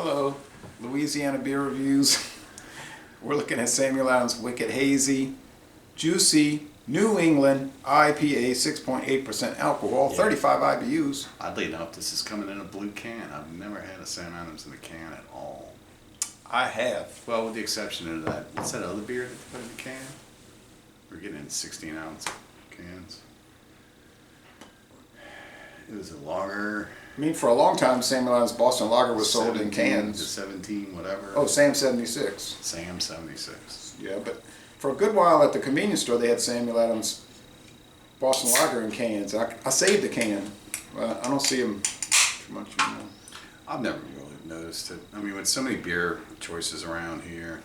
Hello, Louisiana beer reviews. We're looking at Samuel Adams Wicked Hazy, Juicy, New England IPA, 6.8% alcohol, 35 IBUs. Oddly enough, this is coming in a blue can. I've never had a Sam Adams in a can at all. I have. Well, with the exception of that, what's that other beer that they put in the can? We're getting in 16-ounce cans. It was a lager. I mean, for a long time, Samuel Adams Boston Lager was sold in 17 cans. to 17, whatever. Oh, Sam 76. Sam 76. Yeah, but for a good while at the convenience store, they had Samuel Adams Boston Lager in cans. I saved the can. I don't see them too much anymore. I've never really noticed it. I mean, with so many beer choices around here,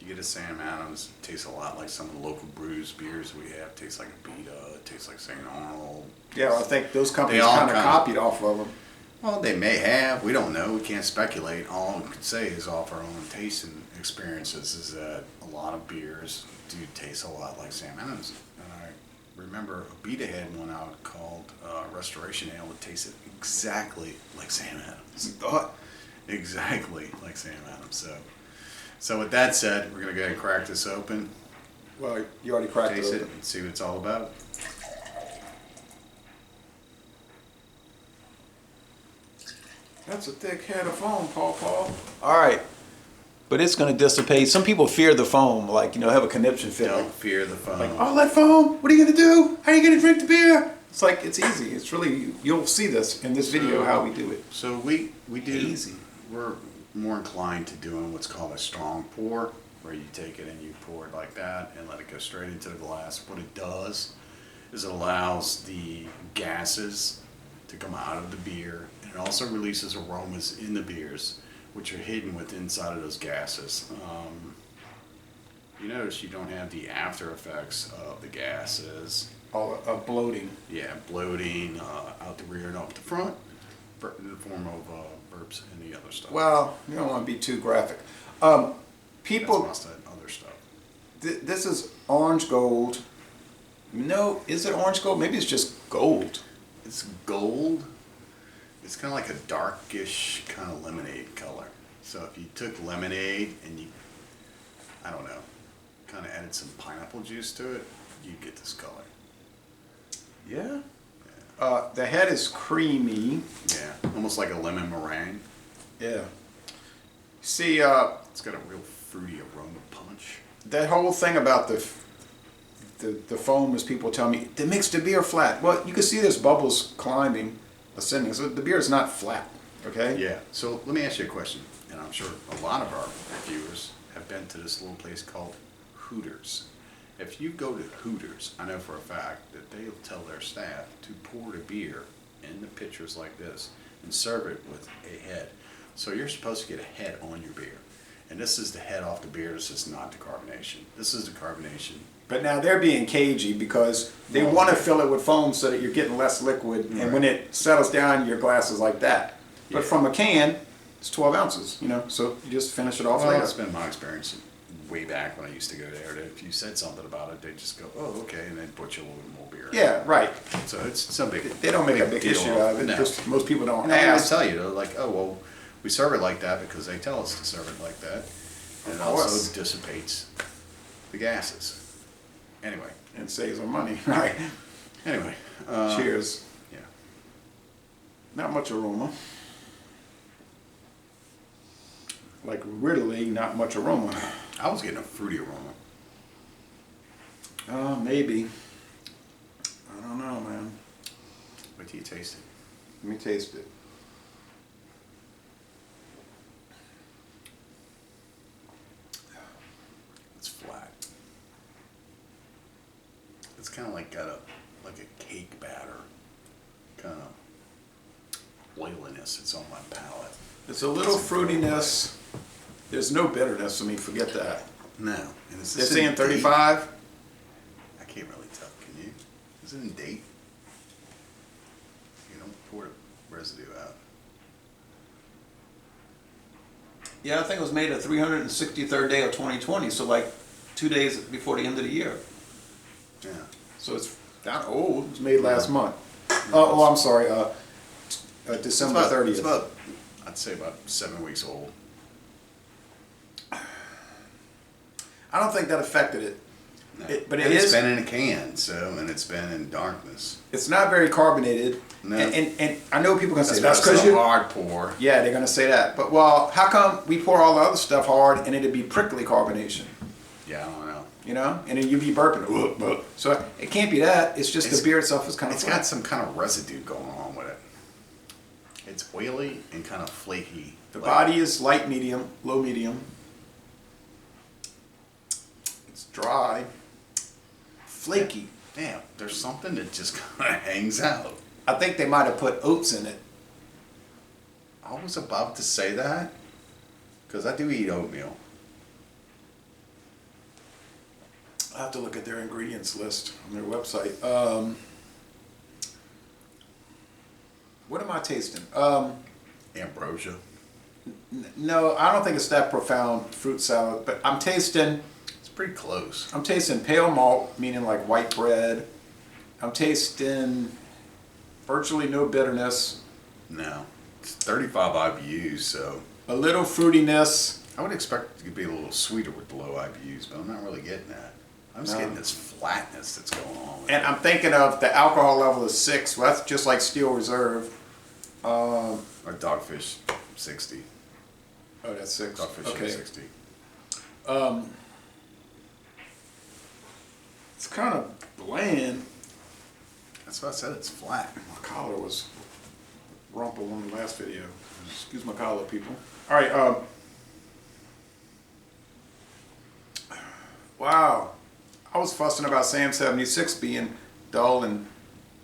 you get a Sam Adams, it tastes a lot like some of the local brews beers we have. It tastes like a Beta, it tastes like St. Arnold. Yeah, well, I think those companies kind of copied off of them. Well, they may have. We don't know. We can't speculate. All we can say is off our own tasting experiences is that a lot of beers do taste a lot like Sam Adams. And I remember a Beta had one out called Restoration Ale that tasted exactly like Sam Adams. You thought? Exactly like Sam Adams. So with that said, we're going to go ahead and crack this open. Well, you already cracked Taste it it and see what it's all about. That's a thick head of foam, Paul. All right. But it's going to dissipate. Some people fear the foam, like, have a conniption fit. Don't fear the foam. Like, oh, that foam? What are you going to do? How are you going to drink the beer? It's like, it's easy. It's really, you'll see this in this video how we do it. So we do, easy. We're more inclined to doing what's called a strong pour, where you take it and you pour it like that and let it go straight into the glass. What it does is it allows the gases to come out of the beer, and it also releases aromas in the beers, which are hidden within inside of those gases. You notice you don't have the after effects of the gases. All of bloating. Yeah, bloating out the rear and up the front, in the form of burps and the other stuff. Well, you don't want to be too graphic. People, That's most other stuff. This is orange gold. No, is it orange gold? Maybe it's just gold. It's gold. It's kind of like a darkish kind of lemonade color. So if you took lemonade and you, I don't know, kind of added some pineapple juice to it, you'd get this color. Yeah. The head is creamy. Yeah, almost like a lemon meringue. Yeah. See, It's got a real fruity aroma punch. that whole thing about the foam is people tell me, they makes the beer flat. Well, you can see there's bubbles climbing, ascending. So the beer is not flat, okay? Yeah, so let me ask you a question, and I'm sure a lot of our viewers have been to this little place called Hooters. If you go to Hooters, I know for a fact that they'll tell their staff to pour the beer in the pitchers like this and serve it with a head. So you're supposed to get a head on your beer. And this is the head off the beer, this is not the carbonation. This is the carbonation. But now they're being cagey because they want to fill it with foam so that you're getting less liquid. And when it settles down, your glass is like that. But Yeah. from a can, it's 12 ounces, so you just finish it off Well, later. that's been my experience way back when I used to go there. That if you said something about it, they just go, oh, okay, and then put you a little bit more beer. Yeah, right. So it's no big. They don't make a big deal issue out of it. No. Just most people don't And they always ask. tell you, they're like, oh, well, we serve it like that because they tell us to serve it like that. And it Of course. also dissipates the gases. Anyway. And saves them money, right? Anyway. Cheers. Yeah. Not much aroma. Like really not much aroma. I was getting a fruity aroma. Maybe. I don't know, man. Wait till you taste it. Let me taste it. It's flat. It's kind of like got a cake batter kind of oiliness. It's on my palate. It's a little fruitiness. There's no bitterness. I mean, forget that. No. And is They're this saying in 35. date? I can't really tell. Can you? Is it in date? You don't pour the residue out. Yeah, I think it was made the 363rd day of 2020. So like 2 days before the end of the year. Yeah. So it's not old. It was made last month. Oh, I'm sorry. December 30th. It's about I'd say about 7 weeks old. I don't think that affected it. No. But it's been in a can, and it's been in darkness. It's not very carbonated. No. And I know people are going to say That's because a you hard pour. Yeah, they're going to say that. But well, how come we pour all the other stuff hard and it'd be prickly carbonation? Yeah, I don't know. You know, and then you'd be burping. So it can't be that. It's just the beer itself is kind of. It's got some kind of residue going on with it. It's oily and kind of flaky. The body is light medium, low medium. It's dry, flaky. Damn, there's something that just kind of hangs out. I think they might have put oats in it. I was about to say that because I do eat oatmeal. I have to look at their ingredients list on their website. What am I tasting? Ambrosia. No, I don't think it's that profound fruit salad, but I'm tasting Pretty close. I'm tasting pale malt, meaning like white bread. I'm tasting virtually no bitterness. No. It's 35 IBUs, so A little fruitiness. I would expect it to be a little sweeter with the low IBUs, but I'm not really getting that. I'm just No. getting this flatness that's going on with And it. I'm thinking of the alcohol level is 6. Well, that's just like Steel Reserve. Or Dogfish 60. Oh, that's 6. Dogfish Okay. 60. It's kind of bland. That's what I said, it's flat. My collar was rumpled on the last video. Excuse my collar, people. All right. Wow. I was fussing about Sam 76 being dull and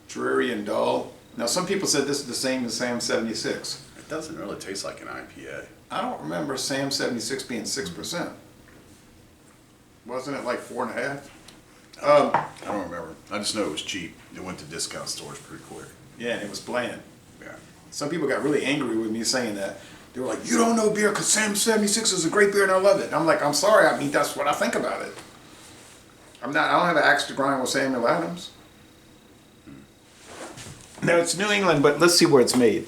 dreary and dull. Now, some people said this is the same as Sam 76. It doesn't really taste like an IPA. I don't remember Sam 76 being 6%. Wasn't it like 4.5? I don't remember. I just know it was cheap. It went to discount stores pretty quick. Yeah, and it was bland. Yeah. Some people got really angry with me saying that. They were like, "You don't know beer because Sam 76 is a great beer and I love it." And I'm like, "I'm sorry. I mean, that's what I think about it. I don't have an axe to grind with Samuel Adams." Now it's New England, but let's see where it's made.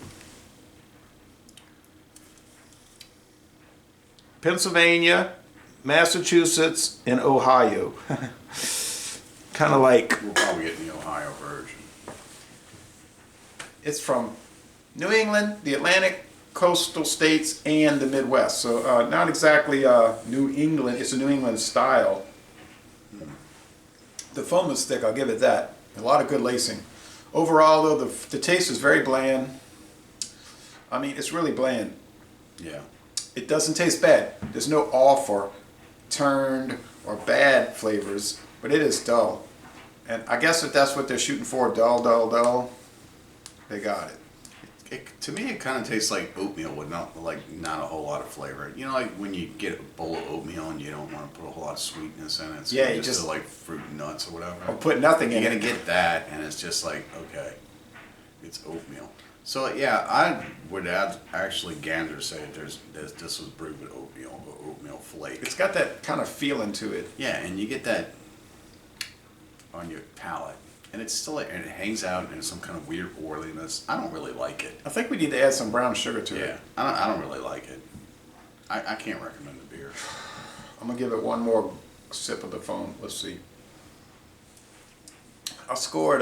Pennsylvania, Massachusetts, and Ohio. Kind of like We'll probably get the Ohio version. it's from New England, the Atlantic coastal states, and the Midwest. So not exactly New England. It's a New England style. The foam is thick. I'll give it that. A lot of good lacing. Overall, though, the taste is very bland. I mean, it's really bland. Yeah. It doesn't taste bad. There's no off or turned or bad flavors, but it is dull. And I guess if that's what they're shooting for, dull, dull, dull, they got it. To me, it kind of tastes like oatmeal with not a whole lot of flavor. You know, like when you get a bowl of oatmeal and you don't want to put a whole lot of sweetness in it. So Yeah, you you just just- like fruit and nuts or whatever. Or put nothing in You're it. gonna get that, and it's just like, okay, it's oatmeal. So yeah, I would actually gander to say that this was brewed with oatmeal or oatmeal flake. It's got that kind of feeling to it. Yeah, and you get that on your palate, and it's still, and it hangs out in some kind of weird oiliness. I don't really like it. I think we need to add some brown sugar to Yeah, it. I don't really like it. I can't recommend the beer. I'm gonna give it one more sip of the foam. Let's see. I scored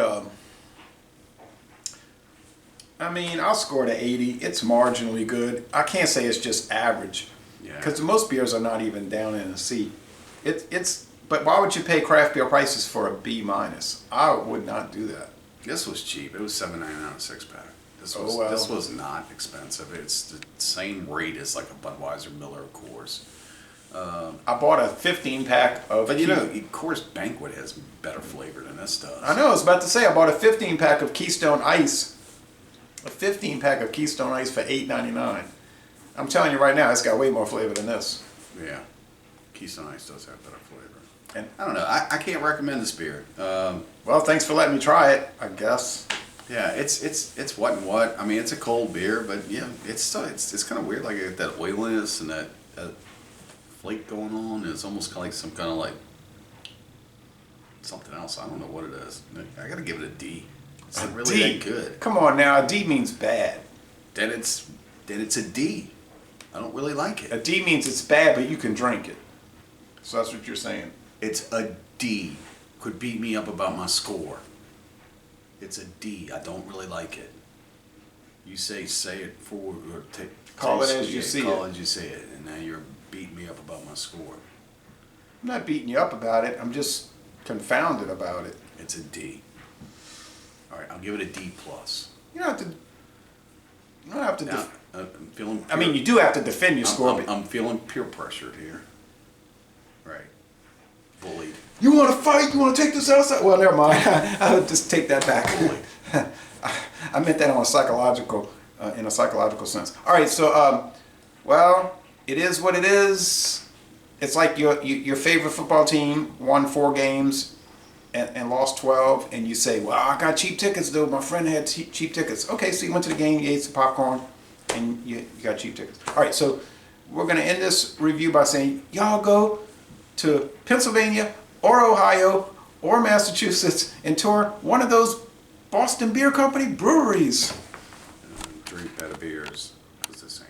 I'll score it 80. It's marginally good. I can't say it's just average. Yeah. Because most beers are not even down in a C. But why would you pay craft beer prices for a B minus? I would not do that. This was cheap. It was $7.99 a six pack. This Oh, was well. this was not expensive. It's the same rate as like a Budweiser, Miller, of course. I bought a 15 pack of. But you know, Coors Banquet has better flavor than this does. I know. I was about to say I bought a 15 pack of Keystone Ice. A 15 pack of Keystone Ice for $8.99. I'm telling you right now, it's got way more flavor than this. Yeah, Keystone Ice does have better flavor. And I don't know. I can't recommend this beer. well, thanks for letting me try it. I guess. Yeah, it's what and what. I mean, it's a cold beer, but yeah, it's still it's kind of weird. Like that oiliness and that flake going on. It's almost kind of like some kind of like something else. I don't know what it is. I gotta give it a D. It's not really D. that good. Come on now, a D means bad. Then it's then it's a D. I don't really like A it. D means it's bad, but you can drink it. So that's what you're saying. It's a D. Could beat me up about my score. It's a D. I don't really like it. You say it forward or Call it as you see Call it. it as you say it, and now you're beating me up about my score. I'm not beating you up about it. I'm just confounded about it. It's a D. All right, I'll give it a D plus. You don't have to. You don't have to. Now, I'm feeling. I mean, you do have to defend your score. but I'm feeling peer pressured here. Right. Bullied. you want to fight? You want to take this outside? Well, never mind. I'll just take that back. I meant that on a psychological, in a psychological sense. All right. So, well, it is what it is. It's like your favorite football team won 4 games and lost 12, and you say, well, I got cheap tickets, though. My friend had cheap tickets. Okay, so you went to the game, you ate some popcorn, and you got cheap tickets. All right, so we're going to end this review by saying, y'all go to Pennsylvania or Ohio or Massachusetts and tour one of those Boston Beer Company breweries. Drink better beers. It's the same.